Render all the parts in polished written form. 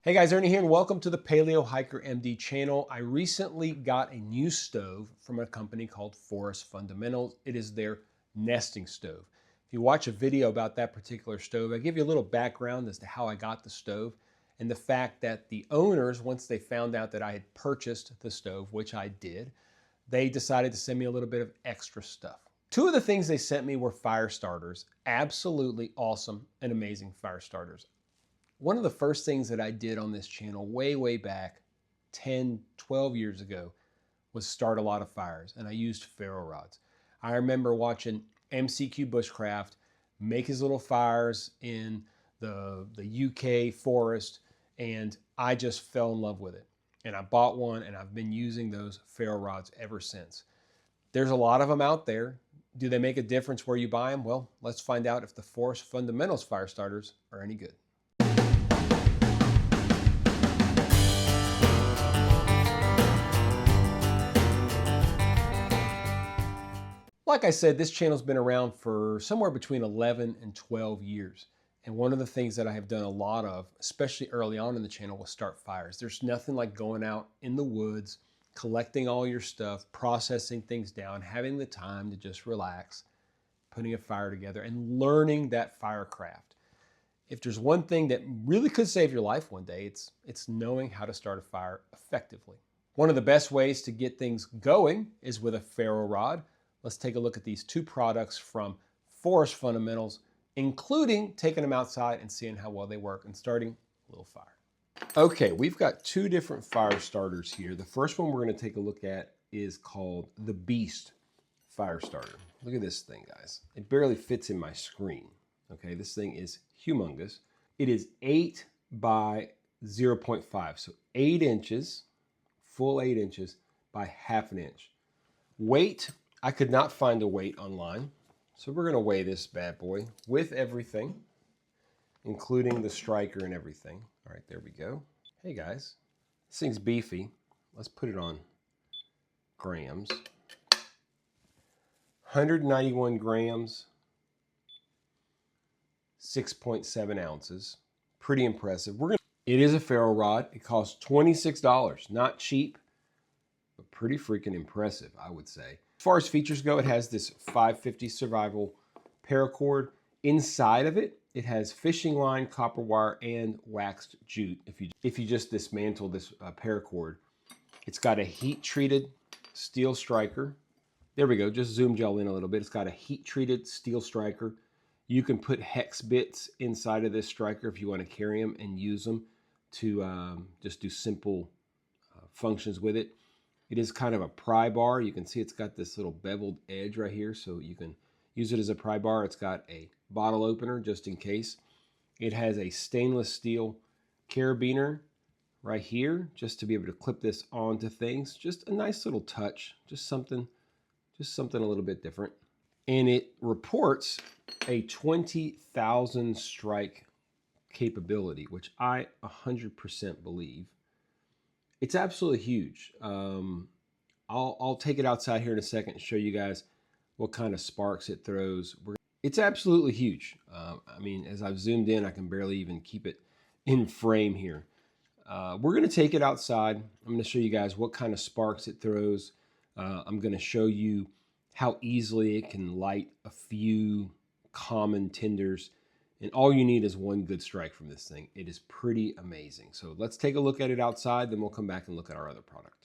Hey guys, Ernie here and welcome to the Paleo Hiker MD channel. I recently got a new stove from a company called Forest Fundamentals. It is their nesting stove. If you watch a video about that particular stove, I give you a little background as to how I got the stove and the fact that the owners, once they found out that I had purchased the stove, which I did, they decided to send me a little bit of extra stuff. Two of the things they sent me were fire starters, absolutely awesome and amazing fire starters. One of the first things that I did on this channel way back 10, 12 years ago was start a lot of fires, and I used ferro rods. I remember watching MCQ Bushcraft make his little fires in the UK forest, and I just fell in love with it. And I bought one, and I've been using those ferro rods ever since. There's a lot of them out there. Do they make a difference where you buy them? Well, let's find out if the Forest Fundamentals fire starters are any good. Like I said, this channel's been around for somewhere between 11 and 12 years. And one of the things that I have done a lot of, especially early on in the channel, was start fires. There's nothing like going out in the woods, collecting all your stuff, processing things down, having the time to just relax, putting a fire together, and learning that fire craft. If there's one thing that really could save your life one day, it's knowing how to start a fire effectively. One of the best ways to get things going is with a ferro rod. Let's take a look at these two products from Forest Fundamentals, including taking them outside and seeing how well they work and starting a little fire. Okay, we've got two different fire starters here. The first one we're going to take a look at is called the Beast Fire Starter. Look at this thing, guys. It barely fits in my screen. Okay, this thing is humongous. It is 8 by 0.5, so 8 inches, full 8 inches by ½ inch. Weight, I could not find a weight online, so we're going to weigh this bad boy with everything, including the striker and everything. All right, there we go. Hey guys, this thing's beefy. Let's put it on grams. 191 grams, 6.7 ounces. Pretty impressive. It is a ferro rod. It costs $26. Not cheap, but pretty freaking impressive, I would say. As far as features go, it has this 550 survival paracord. Inside of it, it has fishing line, copper wire, and waxed jute. If you just dismantle this paracord, it's got a heat-treated steel striker. There we go, just zoomed y'all in a little bit. It's got a heat-treated steel striker. You can put hex bits inside of this striker if you want to carry them and use them to just do simple functions with it. It is kind of a pry bar. You can see it's got this little beveled edge right here, so you can use it as a pry bar. It's got a bottle opener just in case. It has a stainless steel carabiner right here just to be able to clip this onto things. Just a nice little touch, just something a little bit different. And it reports a 20,000 strike capability, which I 100% believe. It's absolutely huge. I'll take it outside here in a second and show you guys what kind of sparks it throws. It's absolutely huge. I mean, as I've zoomed in, I can barely even keep it in frame here. We're going to take it outside. I'm going to show you guys what kind of sparks it throws. I'm going to show you how easily it can light a few common tinders. And all you need is one good strike from this thing. It is pretty amazing. So let's take a look at it outside, then we'll come back and look at our other product.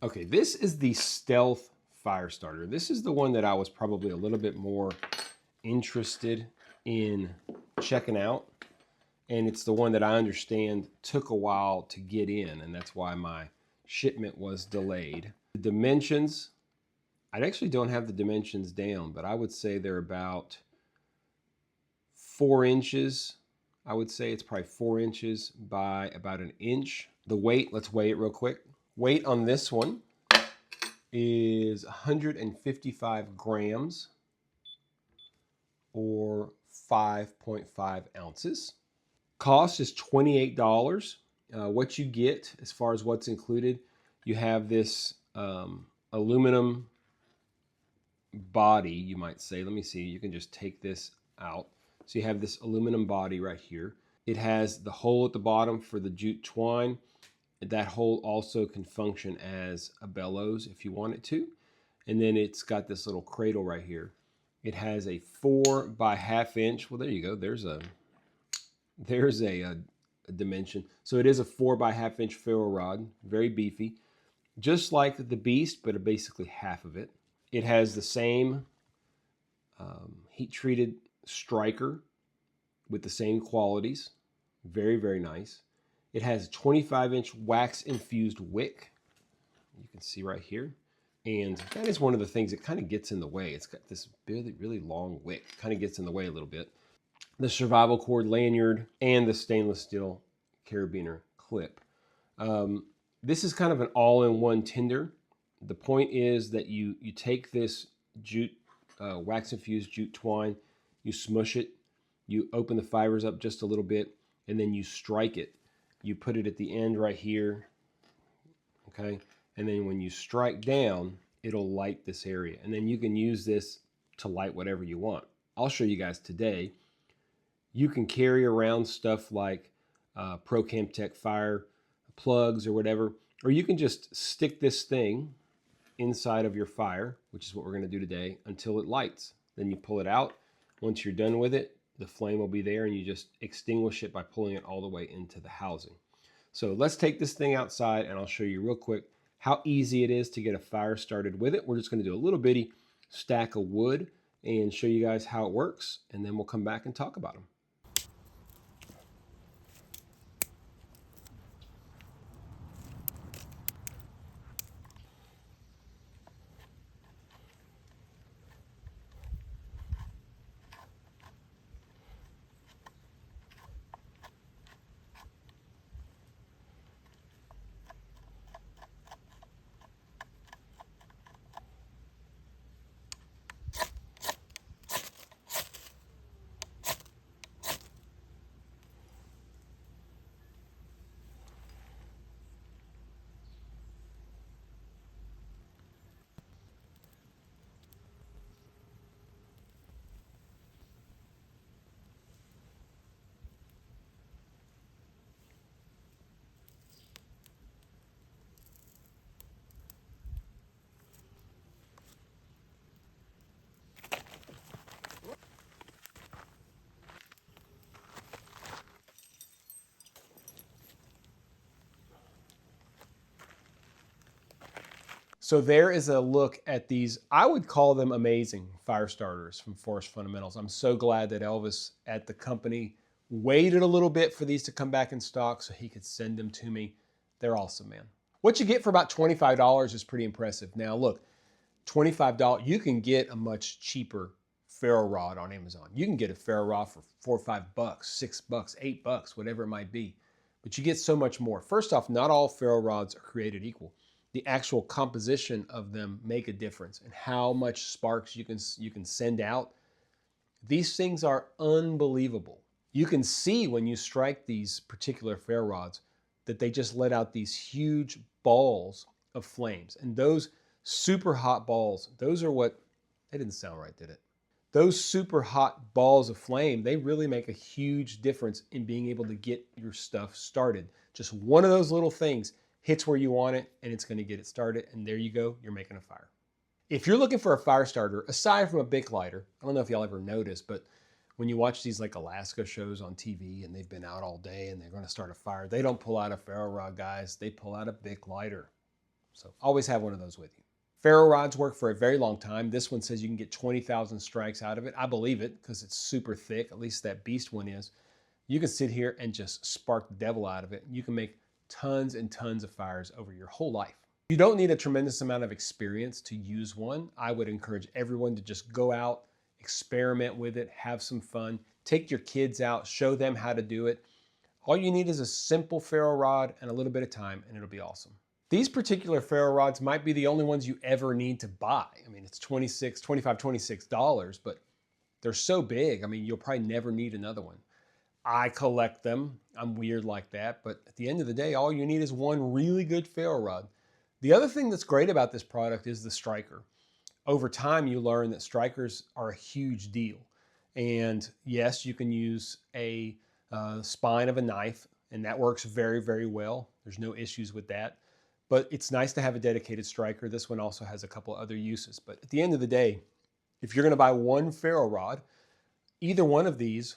Okay, this is the Stealth fire starter. This is the one that I was probably a little bit more interested in checking out. And it's the one that I understand took a while to get in, and that's why my shipment was delayed. The dimensions, I actually don't have the dimensions down, but I would say they're about 4 inches. I would say it's probably 4 inches by about an inch. The weight, let's weigh it real quick. Weight on this one is 155 grams or 5.5 ounces. Cost is $28. What you get as far as what's included, you have this aluminum body, you might say. Let me see, you can just take this out. So you have this aluminum body right here. It has the hole at the bottom for the jute twine. That hole also can function as a bellows if you want it to. And then it's got this little cradle right here. It has a 4 by ½ inch. Well, there you go. There's a dimension. So it is a 4 by ½ inch ferro rod, very beefy, just like the Beast, but basically half of it. It has the same heat-treated striker with the same qualities. Very, very nice. It has a 25-inch wax-infused wick. You can see right here. And that is one of the things that kind of gets in the way. It's got this really, really long wick. Kind of gets in the way a little bit. The survival cord lanyard, and the stainless steel carabiner clip. This is kind of an all-in-one tinder. The point is that you take this jute, wax-infused jute twine, you smush it, you open the fibers up just a little bit, and then you strike it. You put it at the end right here, okay? And then when you strike down, it'll light this area. And then you can use this to light whatever you want. I'll show you guys today. You can carry around stuff like ProCam Tech fire plugs or whatever, or you can just stick this thing inside of your fire, which is what we're going to do today, until it lights. Then you pull it out. Once you're done with it, the flame will be there, and you just extinguish it by pulling it all the way into the housing. So let's take this thing outside, and I'll show you real quick how easy it is to get a fire started with it. We're just going to do a little bitty stack of wood and show you guys how it works, and then we'll come back and talk about them. So there is a look at these, I would call them amazing fire starters from Forest Fundamentals. I'm so glad that Elvis at the company waited a little bit for these to come back in stock so he could send them to me. They're awesome, man. What you get for about $25 is pretty impressive. Now look, $25, you can get a much cheaper ferro rod on Amazon. You can get a ferro rod for $4 or $5, $6, $8, whatever it might be. But you get so much more. First off, not all ferro rods are created equal. The actual composition of them make a difference, and how much sparks you can send out. These things are unbelievable. You can see when you strike these particular ferro rods that they just let out these huge balls of flames. And those super hot balls, those are what, that didn't sound right, did it? Those super hot balls of flame, they really make a huge difference in being able to get your stuff started. Just one of those little things hits where you want it, and it's going to get it started, and there you go, you're making a fire. If you're looking for a fire starter, aside from a Bic lighter, I don't know if y'all ever noticed, but when you watch these like Alaska shows on TV and they've been out all day and they're going to start a fire, they don't pull out a ferro rod, guys. They pull out a Bic lighter. So always have one of those with you. Ferro rods work for a very long time. This one says you can get 20,000 strikes out of it. I believe it because it's super thick, at least that Beast one is. You can sit here and just spark the devil out of it. You can make tons and tons of fires over your whole life. You don't need a tremendous amount of experience to use one. I would encourage everyone to just go out, experiment with it, have some fun, take your kids out, show them how to do it. All you need is a simple ferro rod and a little bit of time, and it'll be awesome. These particular ferro rods might be the only ones you ever need to buy. I mean, it's $26, but they're so big. I mean, you'll probably never need another one. I collect them. I'm weird like that, but at the end of the day, all you need is one really good ferro rod. The other thing that's great about this product is the striker. Over time, you learn that strikers are a huge deal. And yes, you can use a spine of a knife, and that works very, very well. There's no issues with that. But it's nice to have a dedicated striker. This one also has a couple other uses. But at the end of the day, if you're going to buy one ferro rod, either one of these,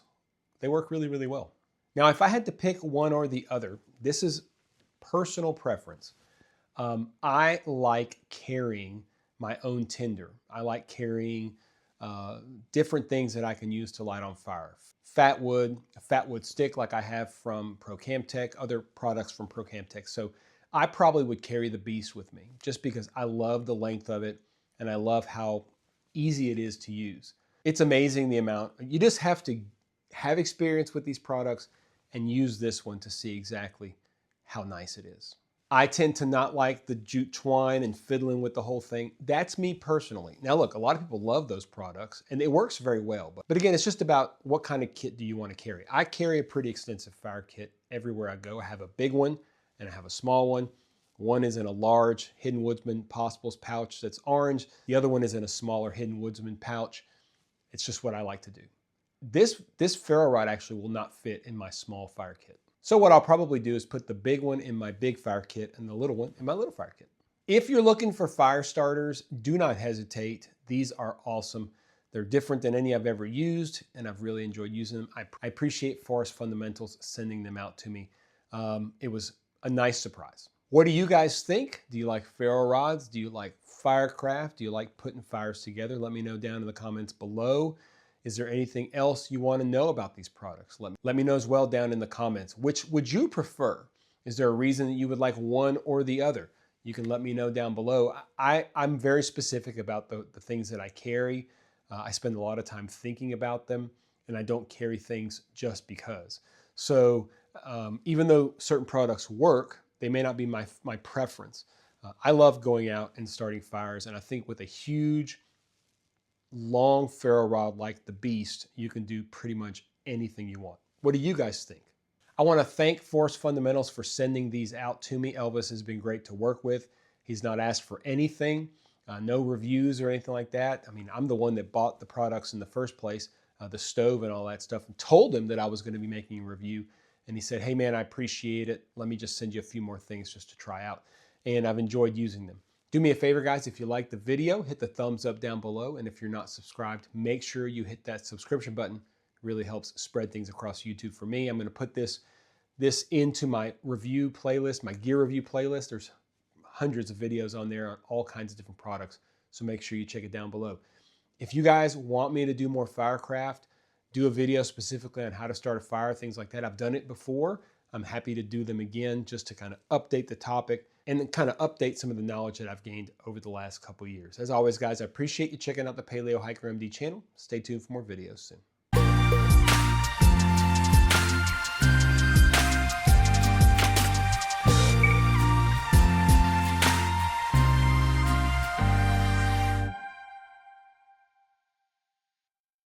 they work really, really well. Now, if I had to pick one or the other, this is personal preference. I like carrying my own tinder. I like carrying different things that I can use to light on fire. Fat wood, a fat wood stick like I have from ProCamTech, other products from ProCamTech. So I probably would carry the Beast with me just because I love the length of it and I love how easy it is to use. It's amazing the amount. You just have to have experience with these products and use this one to see exactly how nice it is. I tend to not like the jute twine and fiddling with the whole thing. That's me personally. Now look, a lot of people love those products and it works very well. But again, it's just about what kind of kit do you want to carry. I carry a pretty extensive fire kit everywhere I go. I have a big one and I have a small one. One is in a large Hidden Woodsman Possibles pouch that's orange. The other one is in a smaller Hidden Woodsman pouch. It's just what I like to do. This ferro rod actually will not fit in my small fire kit. So what I'll probably do is put the big one in my big fire kit and the little one in my little fire kit. If you're looking for fire starters, do not hesitate. These are awesome. They're different than any I've ever used, and I've really enjoyed using them. I appreciate Forest Fundamentals sending them out to me. It was a nice surprise. What do you guys think? Do you like ferro rods? Do you like firecraft? Do you like putting fires together? Let me know down in the comments below. Is there anything else you want to know about these products? Let me know as well down in the comments. Which would you prefer? Is there a reason that you would like one or the other? You can let me know down below. I'm very specific about the things that I carry. I spend a lot of time thinking about them, and I don't carry things just because. So even though certain products work, they may not be my preference. I love going out and starting fires, and I think with a huge, long ferro rod like the Beast, you can do pretty much anything you want. What do you guys think? I want to thank Forest Fundamentals for sending these out to me. Elvis has been great to work with. He's not asked for anything, no reviews or anything like that. I mean, I'm the one that bought the products in the first place, the stove and all that stuff, and told him that I was going to be making a review. And he said, hey man, I appreciate it. Let me just send you a few more things just to try out. And I've enjoyed using them. Do me a favor, guys, if you like the video, hit the thumbs up down below. And if you're not subscribed, make sure you hit that subscription button. It really helps spread things across YouTube for me. I'm going to put this into my review playlist, my gear review playlist. There's hundreds of videos on there on all kinds of different products. So make sure you check it down below. If you guys want me to do more firecraft, do a video specifically on how to start a fire, things like that. I've done it before. I'm happy to do them again just to kind of update the topic and then kind of update some of the knowledge that I've gained over the last couple of years. As always, guys, I appreciate you checking out the Paleo Hiker MD channel. Stay tuned for more videos soon.